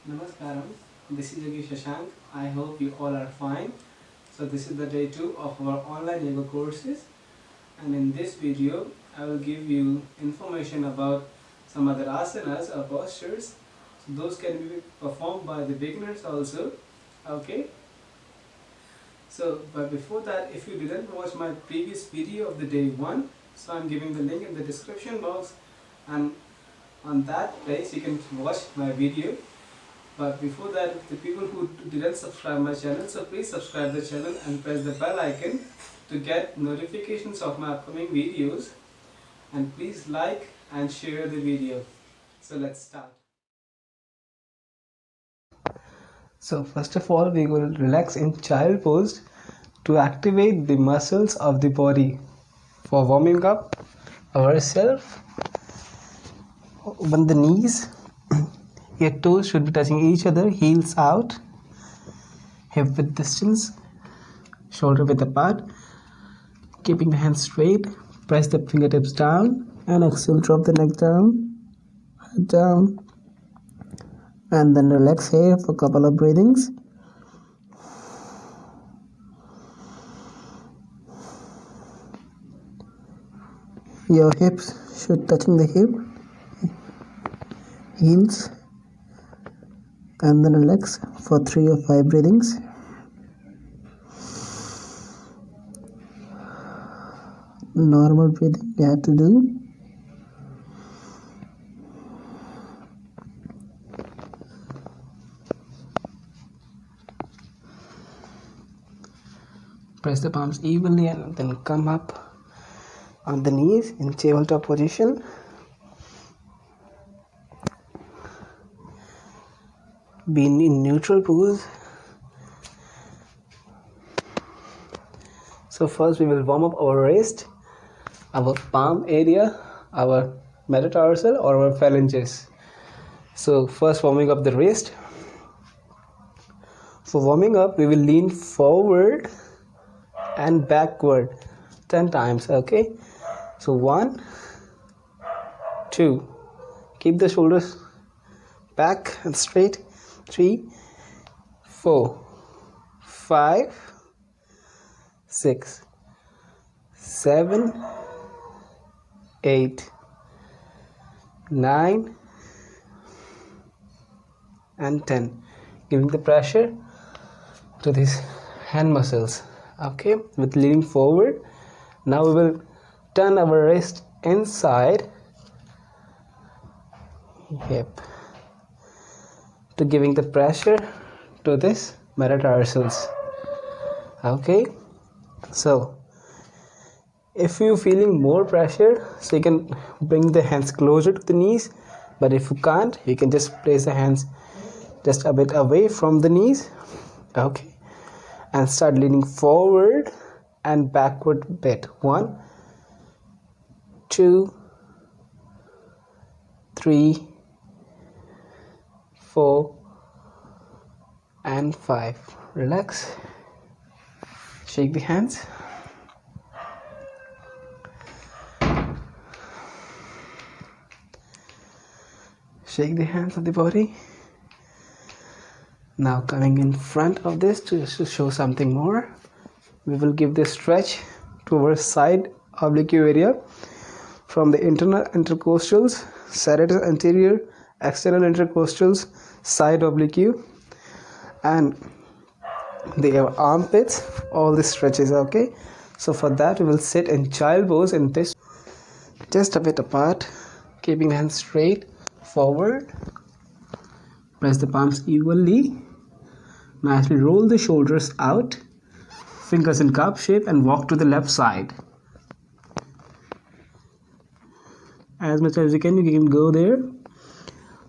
Namaskaram, this is Yogi Shashank. I hope you all are fine. So this is the day 2 of our online yoga courses, and in this video I will give you information about some other asanas or postures. So those can be performed by the beginners also. Okay. But before that, if you didn't watch my previous video of the day 1, so I'm giving the link in the description box, and on that place you can watch my video. But before that, the people who didn't subscribe my channel, so please subscribe the channel and press the bell icon to get notifications of my upcoming videos, and please like and share the video. So let's start. So first of all, we will relax in child pose to activate the muscles of the body. For warming up ourselves, open the knees. Your toes should be touching each other, heels out, hip width distance, shoulder width apart. Keeping the hands straight, press the fingertips down and exhale, drop the neck down, and then relax here for a couple of breathings. Your hips should touching the heels, and then relax for 3 or 5 breathings. Normal breathing you have to do. Press the palms evenly and then come up on the knees in tabletop position. Be in neutral pose. So first we will warm up our wrist, our palm area, our metatarsal or our phalanges. So first warming up the wrist. For warming up, we will lean forward and backward 10 times. Okay, so 1, 2, keep the shoulders back and straight. 3, 4, 5, 6, 7, 8, 9 and 10. Giving the pressure to these hand muscles. Okay, with leaning forward. Now we will turn our wrist inside hip to giving the pressure to this metatarsals. Okay, so if you feeling more pressure, so you can bring the hands closer to the knees, but if you can't, you can just place the hands just a bit away from the knees. Okay, and start leaning forward and backward bit. 1, 2, 3, 4 and 5. Relax, shake the hands. Shake the hands of the body. Now coming in front of this to show something more, we will give this stretch to our side oblique area from the internal intercostals, serratus anterior, external intercostals, side oblique, and the armpits, all the stretches. Okay, so for that we will sit in child pose in this, just a bit apart, keeping the hands straight forward. Press the palms evenly. Nicely roll the shoulders out, fingers in cup shape, and walk to the left side. As much as you can go there,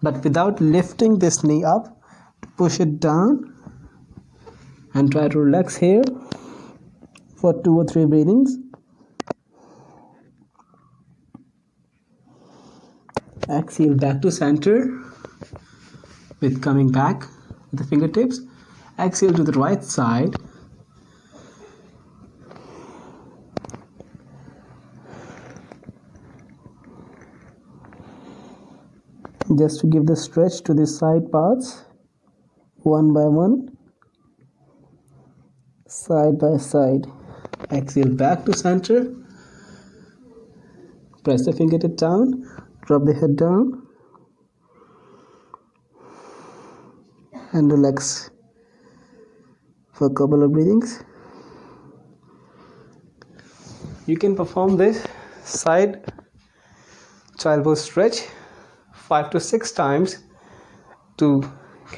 but without lifting this knee up. Push it down and try to relax here for 2 or 3 breathings. Exhale back to center with coming back with the fingertips. Exhale to the right side. Just to give the stretch to the side parts. one by one, side by side. Exhale back to center. Press the fingertip down, drop the head down, and relax for a couple of breathings. You can perform this side child pose stretch 5 to 6 times to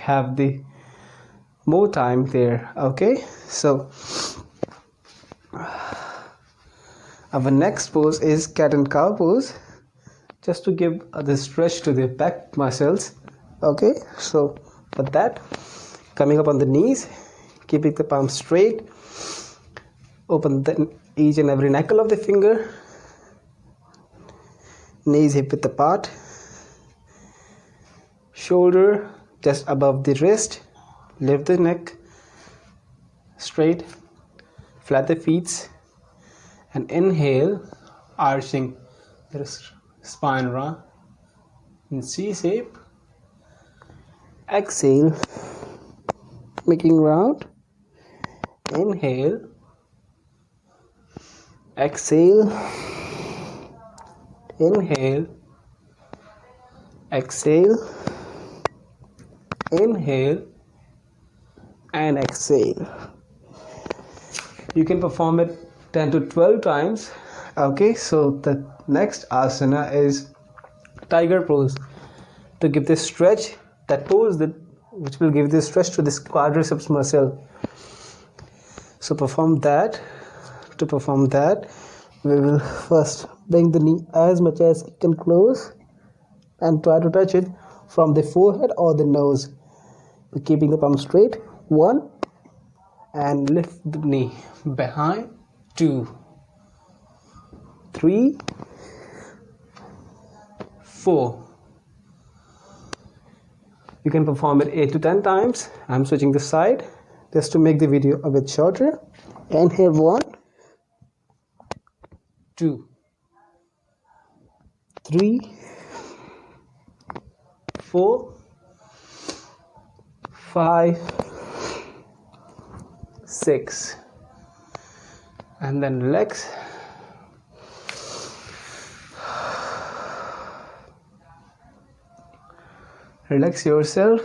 have the more time there. Okay, so our next pose is cat and cow pose, just to give the stretch to the back muscles. Okay, so for that, coming up on the knees, keeping the palm straight, open each and every knuckle of the finger, knees hip width apart, shoulder just above the wrist, lift the neck straight, flat the feet, and inhale, arching the spine around in C shape. Exhale, making round. Inhale, exhale, inhale, exhale, inhale, and exhale. You can perform it 10 to 12 times. Okay, so the next asana is tiger pose, to give this stretch, that pose which will give this stretch to this quadriceps muscle. So perform that. To perform that, we will first bring the knee as much as you can close and try to touch it from the forehead or the nose, keeping the palm straight. 1, and lift the knee behind. 2, 3, 4. You can perform it 8 to 10 times. I'm switching the side just to make the video a bit shorter. Inhale, 1, 2, 3, 4, 5, 6, and then relax. Relax yourself.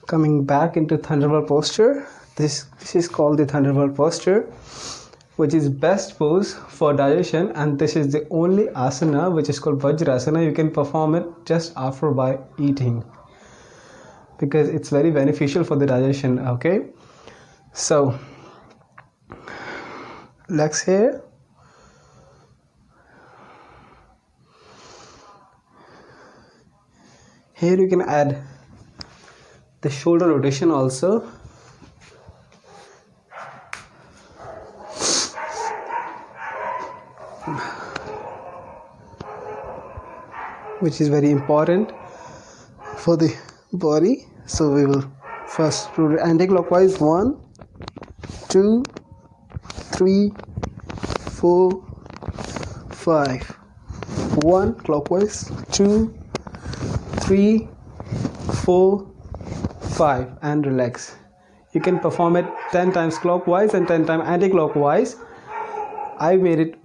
Coming back into Thunderbolt posture. This is called the Thunderbolt posture, which is best pose for digestion, and this is the only asana which is called Vajrasana. You can perform it just after by eating, because it's very beneficial for the digestion. Okay, so legs here, you can add the shoulder rotation also. Which is very important for the body. So we will first do anti-clockwise. 1, 2, 3, 4, 5. 1 clockwise, 2, 3, 4, 5, and relax. You can perform it 10 times clockwise and 10 times anti-clockwise. I made it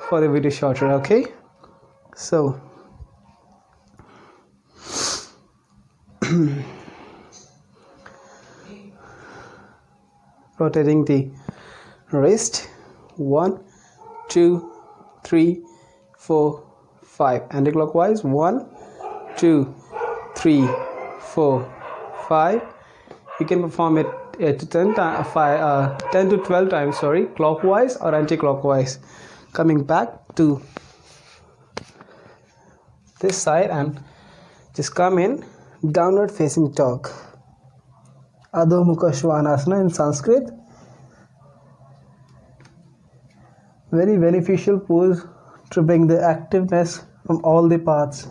for the video shorter. Okay, so rotating the wrist. 1, 2, 3, 4, 5, anti-clockwise. 1, 2, 3, 4, 5. You can perform it 10 to 12 times, clockwise or anti-clockwise. Coming back to this side and just come in downward facing dog, Adho Mukha Svanasana in Sanskrit. Very beneficial pose to bring the activeness from all the parts,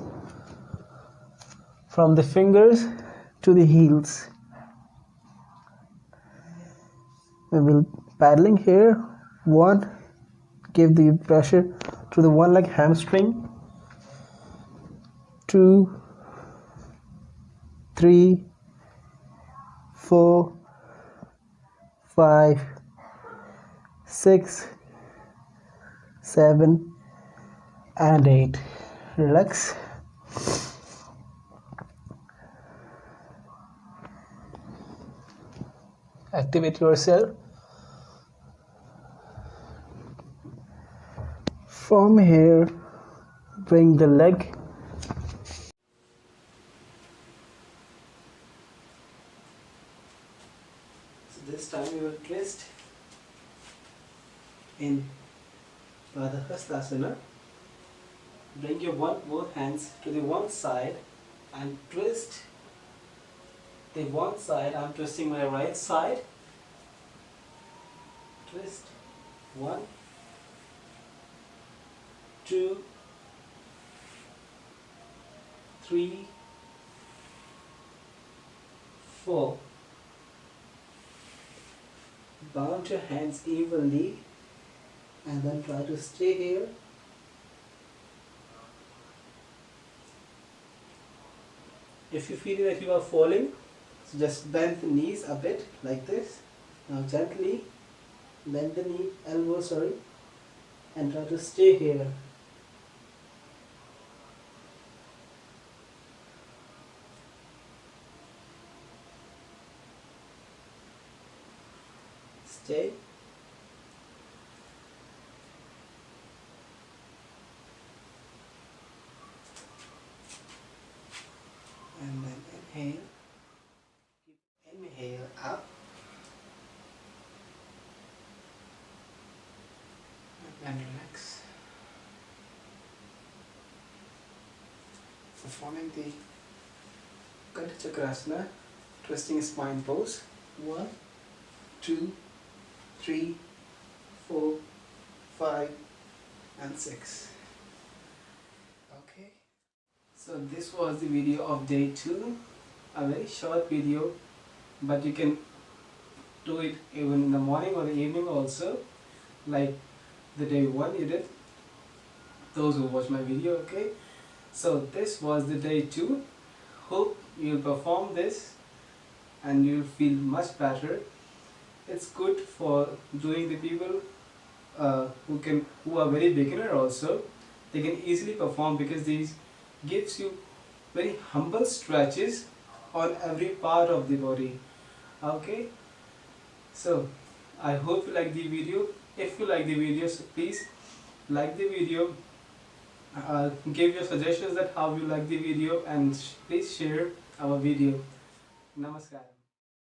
from the fingers to the heels. We will paddling here. One, give the pressure to the one leg hamstring. 2, 3, 4, 5, 6, 7, and 8. Relax. Activate yourself. From here, bring the leg. So this time you will twist in Padahastasana. Bring your both hands to the one side and twist the one side. I'm twisting my right side. Twist 1, 2, 3, 4. Bound your hands evenly and then try to stay here. If you feel that you are falling, so just bend the knees a bit like this. Now gently bend the knee, elbow, and try to stay here. Stay. And then inhale. Inhale up. And relax. Performing the Kanta Chakrasana, twisting spine pose. 1, 2, 3, 4, 5, and 6. Okay. So this was the video of day 2. A very short video, but you can do it even in the morning or the evening also, like the day 1 you did, those who watch my video. Okay, so this was the day 2. Hope you'll perform this and you'll feel much better. It's good for doing the people who are very beginner also. They can easily perform because these gives you very humble stretches on every part of the body. Okay, so I hope you like the video. If you like the video, so please like the video, give your suggestions that how you like the video, and please share our video. Namaskar.